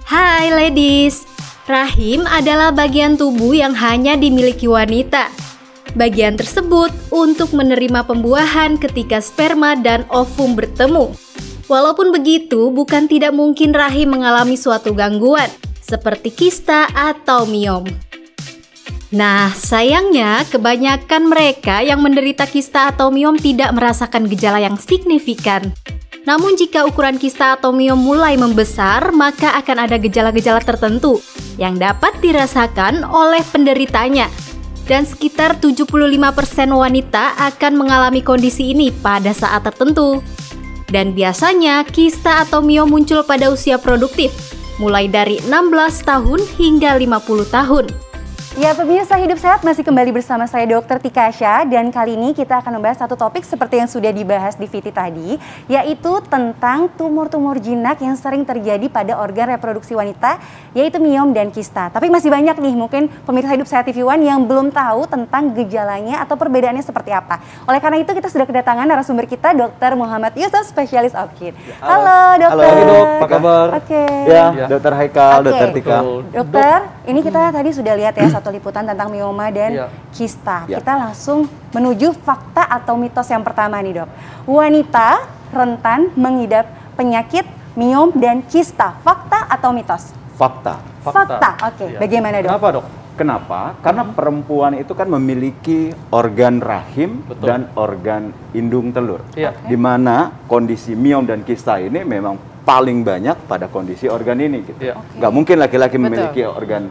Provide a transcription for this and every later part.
Hai ladies, rahim adalah bagian tubuh yang hanya dimiliki wanita. Bagian tersebut untuk menerima pembuahan ketika sperma dan ovum bertemu. Walaupun begitu, bukan tidak mungkin rahim mengalami suatu gangguan, seperti kista atau miom. Nah, sayangnya kebanyakan mereka yang menderita kista atau miom tidak merasakan gejala yang signifikan. Namun jika ukuran kista atau miom mulai membesar, maka akan ada gejala-gejala tertentu yang dapat dirasakan oleh penderitanya. Dan sekitar 75% wanita akan mengalami kondisi ini pada saat tertentu. Dan biasanya kista atau miom muncul pada usia produktif, mulai dari 16 tahun hingga 50 tahun. Ya, pemirsa Hidup Sehat masih kembali bersama saya Dr. Tika Asya, dan kali ini kita akan membahas satu topik seperti yang sudah dibahas di VT tadi, yaitu tentang tumor-tumor jinak yang sering terjadi pada organ reproduksi wanita, yaitu miom dan kista. Tapi masih banyak nih mungkin pemirsa Hidup Sehat TV One yang belum tahu tentang gejalanya atau perbedaannya seperti apa. Oleh karena itu kita sudah kedatangan narasumber kita, Dr. Muhammad Yusuf, spesialis OB/GYN. Halo dokter. Halo dok, apa kabar? Oke. Ya, Dokter Haikal, Dokter Tika. Dokter, ini kita tadi sudah lihat ya satu liputan tentang mioma dan kista. Kita langsung menuju fakta atau mitos yang pertama nih dok. Wanita rentan mengidap penyakit miom dan kista. Fakta atau mitos? Fakta. Oke. Bagaimana dok? Kenapa dok? Kenapa? Karena perempuan itu kan memiliki organ rahim dan organ indung telur. Di mana kondisi miom dan kista ini memang paling banyak pada kondisi organ ini gitu. Nggak mungkin laki-laki memiliki organ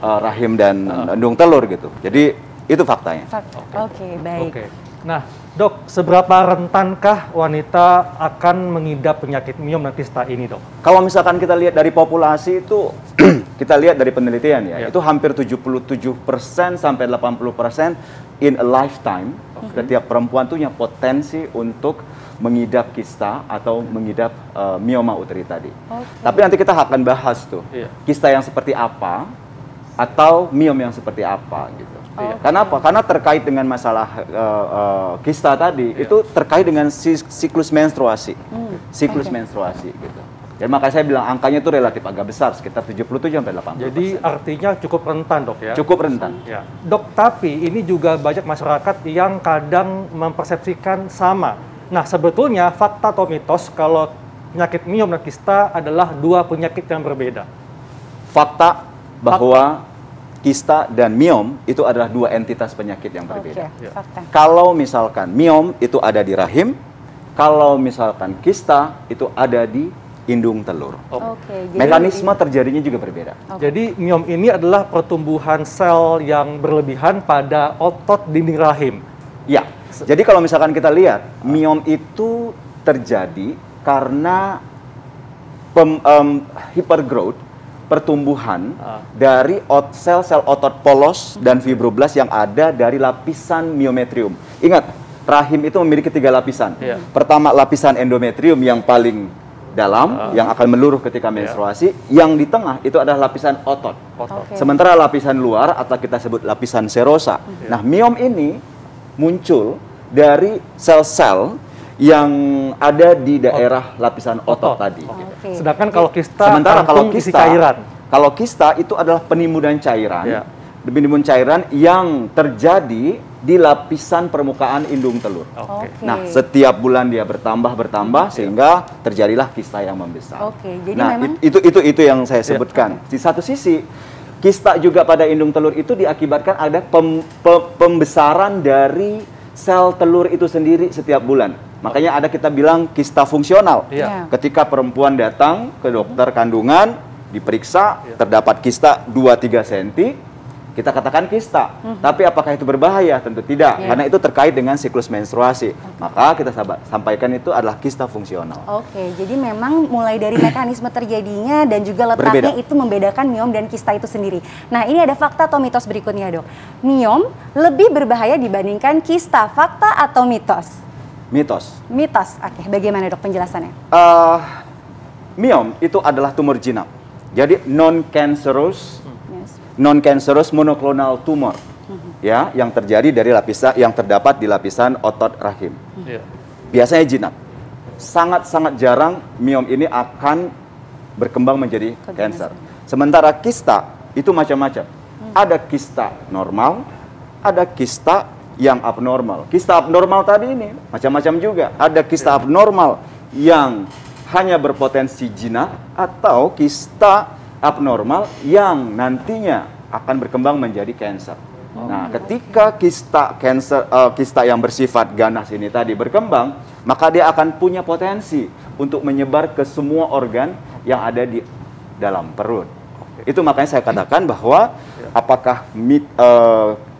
rahim dan indung telur gitu. Jadi itu faktanya. Oke, baik. Nah, dok, seberapa rentankah wanita akan mengidap penyakit miom dan kista ini, dok? Kalau misalkan kita lihat dari populasi itu, kita lihat dari penelitian ya, itu hampir 77% sampai 80% in a lifetime. Setiap perempuan punya potensi untuk mengidap kista atau mengidap mioma uteri tadi. Tapi nanti kita akan bahas tuh, kista yang seperti apa atau miom yang seperti apa gitu. Kenapa? Karena terkait dengan masalah kista tadi, itu terkait dengan siklus menstruasi. Siklus menstruasi gitu. Jadi makanya saya bilang angkanya itu relatif agak besar, sekitar 77 sampai 80%. Jadi artinya cukup rentan, dok ya? Cukup rentan. Ya. Dok, tapi ini juga banyak masyarakat yang kadang mempersepsikan sama. Nah, sebetulnya fakta atau mitos kalau penyakit miom dan kista adalah dua penyakit yang berbeda? Fakta bahwa kista dan miom itu adalah dua entitas penyakit yang berbeda. Kalau misalkan miom itu ada di rahim, kalau misalkan kista itu ada di indung telur. Mekanisme terjadinya juga berbeda. Jadi miom ini adalah pertumbuhan sel yang berlebihan pada otot dinding rahim. Ya. Jadi kalau misalkan kita lihat, miom itu terjadi karena hypergrowth, pertumbuhan dari sel-sel otot polos dan fibroblast yang ada dari lapisan miometrium. Ingat, rahim itu memiliki 3 lapisan. Pertama, lapisan endometrium yang paling dalam, yang akan meluruh ketika menstruasi. Yang di tengah itu adalah lapisan otot. Sementara lapisan luar atau kita sebut lapisan serosa. Nah, miom ini muncul dari sel-sel yang ada di daerah lapisan otot tadi. Sedangkan kalau kista, sementara kalau isi cairan. Kalau kista itu adalah penimbunan cairan, penimbunan cairan yang terjadi di lapisan permukaan indung telur. Nah, setiap bulan dia bertambah sehingga terjadilah kista yang membesar. Jadi nah, memang itu yang saya sebutkan. Di satu sisi, kista juga pada indung telur itu diakibatkan ada pembesaran dari sel telur itu sendiri setiap bulan. Makanya ada kita bilang kista fungsional. Ketika perempuan datang ke dokter kandungan, diperiksa, terdapat kista 2-3 cm, kita katakan kista. Tapi apakah itu berbahaya? Tentu tidak, karena itu terkait dengan siklus menstruasi. Maka kita sampaikan itu adalah kista fungsional. Jadi memang mulai dari mekanisme terjadinya dan juga letaknya itu membedakan miom dan kista itu sendiri. Nah, ini ada fakta atau mitos berikutnya, dok. Miom lebih berbahaya dibandingkan kista. Fakta atau mitos? Mitos. Oke, bagaimana dok penjelasannya? Miom itu adalah tumor jinak. Jadi non-cancerous monoclonal tumor, ya, yang terjadi dari yang terdapat di lapisan otot rahim. Biasanya jinak. Sangat-sangat jarang miom ini akan berkembang menjadi cancer. Sementara kista itu macam-macam. Ada kista normal, ada kista yang abnormal. Kista abnormal tadi ini macam-macam juga. Ada kista abnormal yang hanya berpotensi jinak, atau kista abnormal yang nantinya akan berkembang menjadi cancer. Nah, ketika kista yang bersifat ganas ini tadi berkembang, maka dia akan punya potensi untuk menyebar ke semua organ yang ada di dalam perut. Itu makanya saya katakan bahwa apakah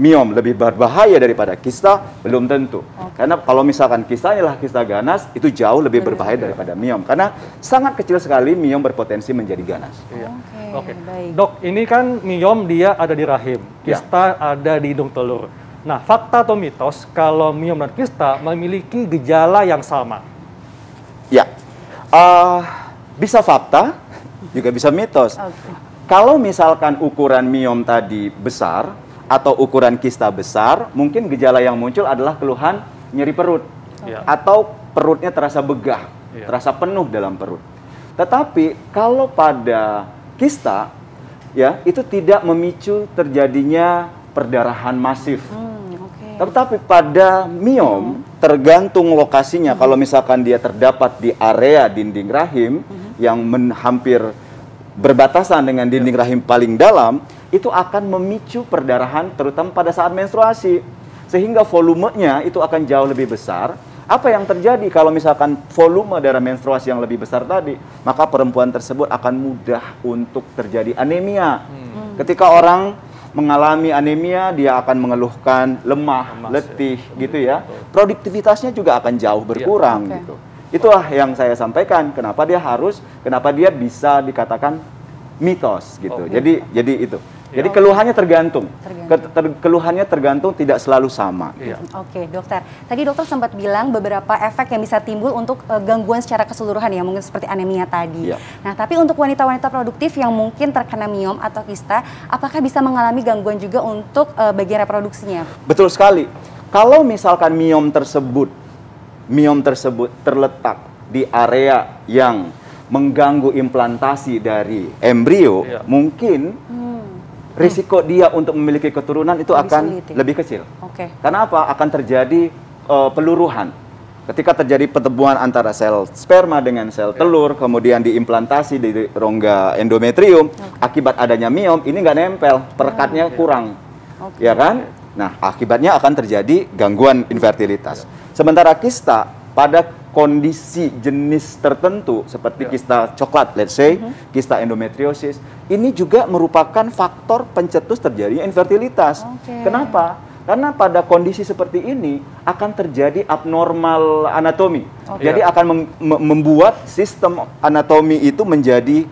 miom lebih berbahaya daripada kista? Belum tentu. Karena kalau misalkan kistanya adalah kista ganas, itu jauh lebih berbahaya daripada miom. Karena sangat kecil sekali miom berpotensi menjadi ganas. Oke. Dok, ini kan miom dia ada di rahim, kista ada di hidung telur. Nah, fakta atau mitos kalau miom dan kista memiliki gejala yang sama? Ya, bisa fakta, juga bisa mitos. Kalau misalkan ukuran miom tadi besar atau ukuran kista besar, mungkin gejala yang muncul adalah keluhan nyeri perut atau perutnya terasa begah, terasa penuh dalam perut. Tetapi kalau pada kista, ya, itu tidak memicu terjadinya perdarahan masif. Tetapi pada miom tergantung lokasinya. Kalau misalkan dia terdapat di area dinding rahim yang hampir berbatasan dengan dinding rahim paling dalam, itu akan memicu perdarahan terutama pada saat menstruasi. Sehingga volumenya itu akan jauh lebih besar. Apa yang terjadi kalau misalkan volume darah menstruasi yang lebih besar tadi, maka perempuan tersebut akan mudah untuk terjadi anemia. Ketika orang mengalami anemia, dia akan mengeluhkan lemah, letih, gitu ya. Produktivitasnya juga akan jauh berkurang, gitu. Itulah yang saya sampaikan. Kenapa dia bisa dikatakan mitos, gitu. Jadi itu. Jadi keluhannya tergantung. Keluhannya tergantung, tidak selalu sama. Oke, dokter. Tadi dokter sempat bilang beberapa efek yang bisa timbul untuk gangguan secara keseluruhan ya, mungkin seperti anemia tadi. Nah, tapi untuk wanita-wanita produktif yang mungkin terkena miom atau kista, apakah bisa mengalami gangguan juga untuk bagian reproduksinya? Betul sekali. Kalau misalkan miom tersebut terletak di area yang mengganggu implantasi dari embrio, mungkin risiko dia untuk memiliki keturunan itu akan lebih kecil. Karena apa? Akan terjadi peluruhan. Ketika terjadi pertemuan antara sel sperma dengan sel telur, kemudian diimplantasi di rongga endometrium, akibat adanya miom, ini nggak nempel, perekatnya kurang. Ya kan? Nah, akibatnya akan terjadi gangguan infertilitas. Sementara kista, pada kondisi jenis tertentu seperti kista coklat, let's say, kista endometriosis, ini juga merupakan faktor pencetus terjadinya infertilitas. Kenapa? Karena pada kondisi seperti ini akan terjadi abnormal anatomi. Jadi akan membuat sistem anatomi itu menjadi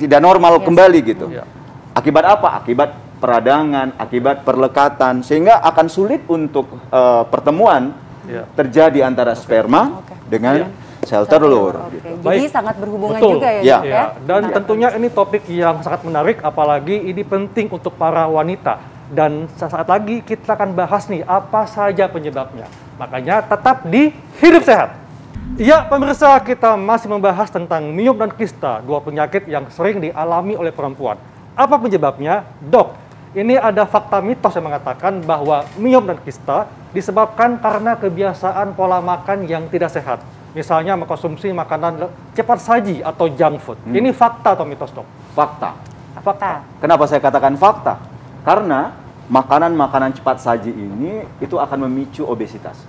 tidak normal kembali gitu. Akibat apa? Akibat peradangan, akibat perlekatan, sehingga akan sulit untuk pertemuan terjadi antara sperma dengan sel telur. Jadi sangat berhubungan juga ya. Dan tentunya ini topik yang sangat menarik, apalagi ini penting untuk para wanita. Dan sesaat lagi kita akan bahas nih apa saja penyebabnya. Makanya tetap di Hidup Sehat. Ya, pemirsa, kita masih membahas tentang miom dan kista, dua penyakit yang sering dialami oleh perempuan. Apa penyebabnya? Dok, ini ada fakta mitos yang mengatakan bahwa miom dan kista disebabkan karena kebiasaan pola makan yang tidak sehat. Misalnya mengkonsumsi makanan cepat saji atau junk food. Ini fakta atau mitos, Dok? Fakta. Fakta. Kenapa saya katakan fakta? Karena makanan-makanan cepat saji ini itu akan memicu obesitas.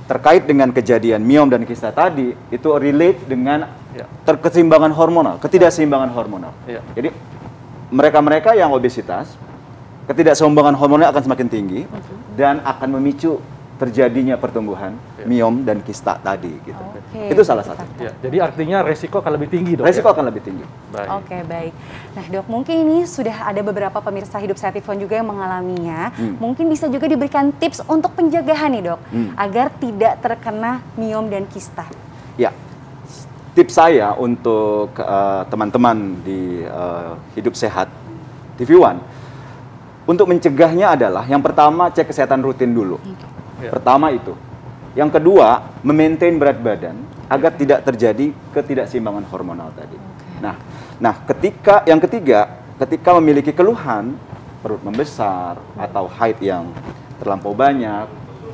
Terkait dengan kejadian miom dan kista tadi, itu relate dengan keseimbangan hormonal, ketidakseimbangan hormonal. Jadi mereka-mereka yang obesitas, ketidakseimbangan hormonnya akan semakin tinggi dan akan memicu terjadinya pertumbuhan miom dan kista tadi gitu. Itu salah satu. Jadi artinya resiko akan lebih tinggi, Dok. Resiko akan lebih tinggi. Baik. Nah, Dok, mungkin ini sudah ada beberapa pemirsa Hidup Sehat Telepon juga yang mengalaminya. Mungkin bisa juga diberikan tips untuk pencegahan nih, Dok, agar tidak terkena miom dan kista. Ya. Tips saya untuk teman-teman di Hidup Sehat TV One, untuk mencegahnya adalah yang pertama, cek kesehatan rutin dulu. Pertama itu. Yang kedua, memaintain berat badan agar tidak terjadi ketidakseimbangan hormonal tadi. Nah, yang ketiga, ketika memiliki keluhan perut membesar atau haid yang terlampau banyak,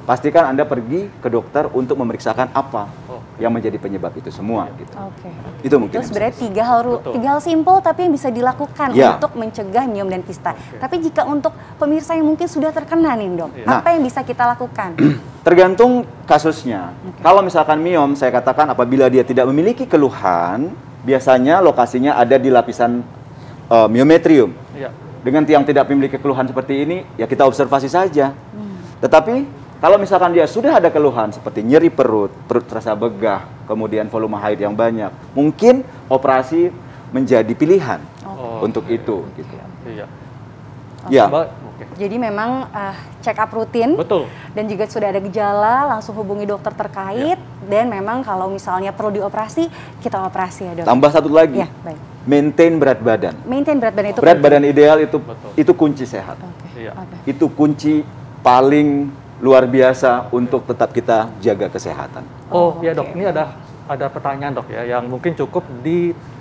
pastikan Anda pergi ke dokter untuk memeriksakan apa yang menjadi penyebab itu semua gitu. Itu mungkin. Itu sebenarnya tiga hal simpel tapi yang bisa dilakukan untuk mencegah miom dan kista. Tapi jika untuk pemirsa yang mungkin sudah terkena nih dok, apa yang bisa kita lakukan? Tergantung kasusnya. Kalau misalkan miom, saya katakan apabila dia tidak memiliki keluhan, biasanya lokasinya ada di lapisan myometrium. Dengan yang tidak memiliki keluhan seperti ini, ya kita observasi saja. Tetapi kalau misalkan dia sudah ada keluhan seperti nyeri perut terasa begah, kemudian volume haid yang banyak, mungkin operasi menjadi pilihan untuk itu. Gitu. Jadi memang check up rutin. Betul. Dan juga sudah ada gejala, langsung hubungi dokter terkait. Dan memang kalau misalnya perlu dioperasi, kita operasi ya dok. Tambah satu lagi, baik. Maintain berat badan. Maintain berat badan itu. Berat badan ideal itu kunci sehat. Itu kunci paling luar biasa untuk tetap kita jaga kesehatan. Ya dok, ini ada pertanyaan dok ya, yang mungkin cukup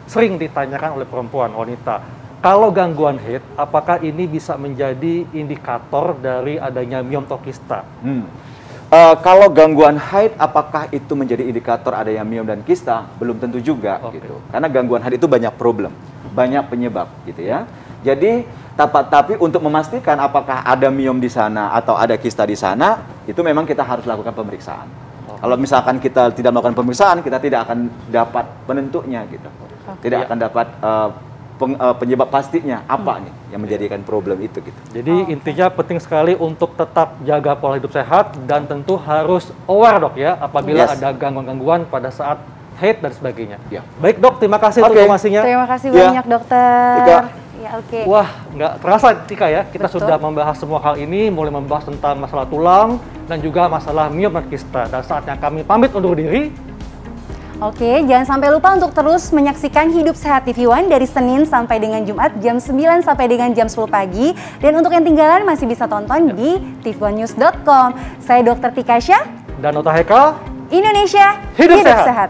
sering ditanyakan oleh perempuan, wanita. Kalau gangguan haid, apakah ini bisa menjadi indikator dari adanya miom atau kista? Kalau gangguan haid, apakah itu menjadi indikator adanya miom dan kista? Belum tentu juga gitu. Karena gangguan haid itu banyak problem, banyak penyebab gitu ya. Jadi tapi untuk memastikan apakah ada miom di sana atau ada kista di sana, itu memang kita harus lakukan pemeriksaan. Kalau misalkan kita tidak melakukan pemeriksaan, kita tidak akan dapat penentunya gitu. Tidak akan dapat penyebab pastinya apa nih yang menjadikan problem itu gitu. Jadi intinya penting sekali untuk tetap jaga pola hidup sehat dan tentu harus aware dok ya apabila ada gangguan-gangguan pada saat haid dan sebagainya. Baik dok, terima kasih untuk informasinya. Terima kasih banyak dokter. Wah, nggak terasa Tika ya, kita sudah membahas semua hal ini, mulai membahas tentang masalah tulang dan juga masalah miom dan kista. Dan saatnya kami pamit undur diri. Jangan sampai lupa untuk terus menyaksikan Hidup Sehat TV One dari Senin sampai dengan Jumat jam 9 sampai dengan jam 10 pagi. Dan untuk yang tinggalan masih bisa tonton di tv1news.com. Saya Dr. Tika Syah dan Nota Heka. Indonesia Hidup Sehat.